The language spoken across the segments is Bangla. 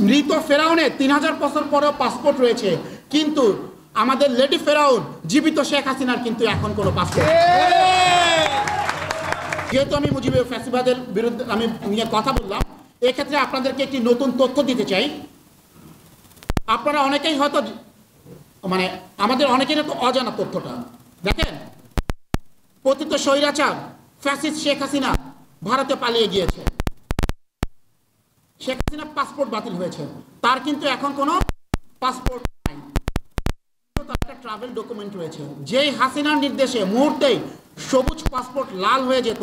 মৃত ফেরাউনের 3000 বছর পরেও পাসপোর্ট রয়েছে, কিন্তু আমাদের লেডি ফেরাউন জীবিত শেখ হাসিনার কিন্তু এখন কোনো পাসপোর্ট। যেহেতু আমি মুজিবের ফ্যাসিবাদের বিরুদ্ধে আমি নিয়ে কথা বললাম, এক্ষেত্রে আপনাদেরকে একটি নতুন তথ্য দিতে চাই। আপনারা অনেকেই হয়তো মানে আমাদের অনেকেরই তো অজানা তথ্যটা। দেখেন, পতিত স্বৈরাচার ফ্যাসিস্ট শেখ হাসিনা ভারতে পালিয়ে গিয়েছে। শেখ হাসিনার পাসপোর্ট বাতিল হয়েছে, তার কিন্তু এখন কোনো পাসপোর্ট নাই, তার একটা ট্রাভেল ডকুমেন্ট রয়েছে। যেই হাসিনার নির্দেশে মুহূর্তেই সবুজ পাসপোর্ট লাল হয়ে যেত,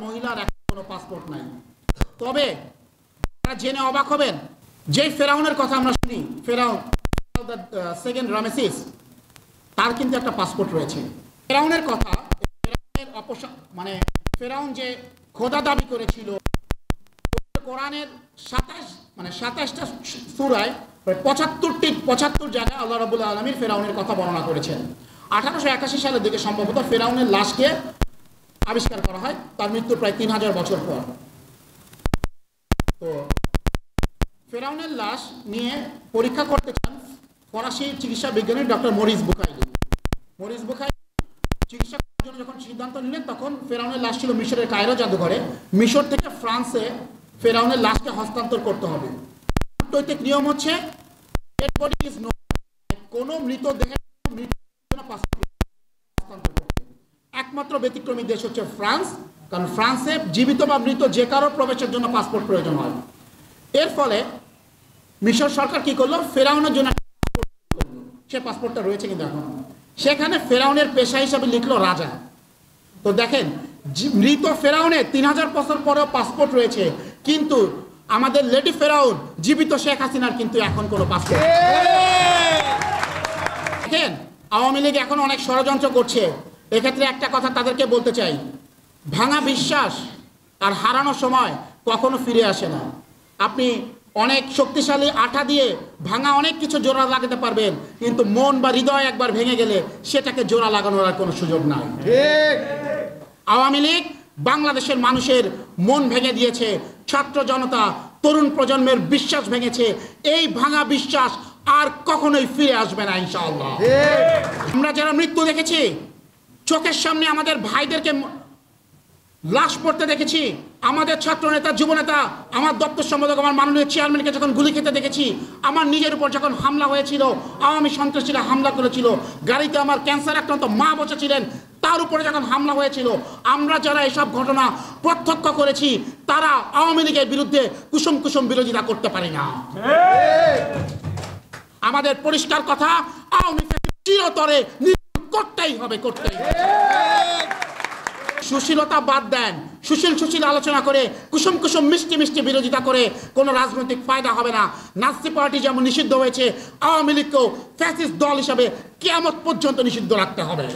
মহিলার এখন কোনো পাসপোর্ট নাই। তবে আপনারা জেনে অবাক হবেন, যেই ফেরাউনের কথা আমরা শুনি, ফেরাউন সেকেন্ড রামেসিস, তার কিন্তু একটা পাসপোর্ট রয়েছে। ফেরাউনের কথা, ফেরাউনের মানে ফেরাউন যে খোদা দাবি করেছিল, কোরআনের 27টা সূরায় 75 জায়গায় আল্লাহ রাব্বুল আলামিন ফেরাউনের কথা বর্ণনা করেছেন। 1881 সালের দিকে সম্ভবত ফেরাউনের লাশকে আবিষ্কার করা হয়, তার মৃত্যুর প্রায় 3000 বছর পর। তো ফেরাউনের লাশ নিয়ে পরীক্ষা করতে চান ফরাসি চিকিৎসা বিজ্ঞানী doctor Morris Bucaille. Morris Bucaille চিকিৎসা করার জন্য যখন সিদ্ধান্ত নিলেন, তখন ফেরাউনের লাশ ছিল মিশরের কায়রো জাদুঘরে। মিশর থেকে ফ্রান্সে ফেরাউনের লাশকে হস্তান্তর করতে হবে। নৈতিক নিয়ম হচ্ছে কোনো মৃতদেহের হস্তান্তর করতে। একমাত্র ব্যতিক্রমী দেশ হচ্ছে ফ্রান্স, কারণ ফ্রান্সে জীবিত বা মৃত যে কারো প্রবেশের জন্য পাসপোর্ট প্রয়োজন হয়। এর ফলে মিশর সরকার কি করলো, ফেরাউনের জন্য সে পাসপোর্টটা রয়েছে, কিন্তু এখন সেখানে ফেরাউনের পেশা হিসাবে লিখলো রাজা। তো দেখেন, মৃত ফেরাউনের 3000 বছর পরেও পাসপোর্ট রয়েছে, কিন্তু আমাদের লেডি ফেরাউন জীবিত শেখ হাসিনার কিন্তু এখন কোনো পাসপোর্ট। দেখেন, আওয়ামী লীগ এখন অনেক ষড়যন্ত্র করছে। এক্ষেত্রে একটা কথা তাদেরকে বলতে চাই, ভাঙা বিশ্বাস আর হারানো সময় কখনো ফিরে আসে না। আপনি অনেক শক্তিশালী আঠা দিয়ে ভাঙা অনেক কিছু জোড়া লাগাতে পারবেন, কিন্তু মন বা হৃদয় একবার ভেঙে গেলে সেটাকে জোড়া লাগানোর আর কোনো সুযোগ নাই। আওয়ামী লীগ বাংলাদেশের মানুষের মন ভেঙে দিয়েছে, ছাত্র জনতা তরুণ প্রজন্মের বিশ্বাস ভেঙেছে। এই ভাঙা বিশ্বাস আর কখনোই ফিরে আসবে না ইনশাআল্লাহ। আমরা যারা মৃত্যু দেখেছি, চোখের সামনে আমাদের ভাইদেরকে লাশ পড়তে দেখেছি, আমাদের ছাত্র নেতা যুব নেতা, আমার দপ্তর সম্পাদক, আমার মাননীয় চেয়ারম্যানকে যখন গুলি খেতে দেখেছি, আমার নিজের উপর যখন হামলা হয়েছিল, আওয়ামী সন্ত্রাসীরা হামলা করেছিল, গাড়িতে আমার ক্যান্সার আক্রান্ত মা বসেছিলেন, তার উপরে যখন হামলা হয়েছিল, আমরা যারা এসব ঘটনা প্রত্যক্ষ করেছি, তারা আওয়ামী লীগের বিরুদ্ধে কুসুম কুসুম বিরোধিতা করতে পারি না। আমাদের পরিষ্কার কথা, আওয়ামী লীগকে চিরতরে করতেই হবে, করতেই হবে। সুশীলতা বাদ দেন, সুশীল আলোচনা করে কুসুম কুসুম মিষ্টি মিষ্টি বিরোধিতা করে কোনো রাজনৈতিক ফায়দা হবে না। নাৎসি পার্টি যেমন নিষিদ্ধ হয়েছে, আওয়ামী লীগকেও ফ্যাসিস্ট দল হিসাবে কিয়ামত পর্যন্ত নিষিদ্ধ রাখতে হবে।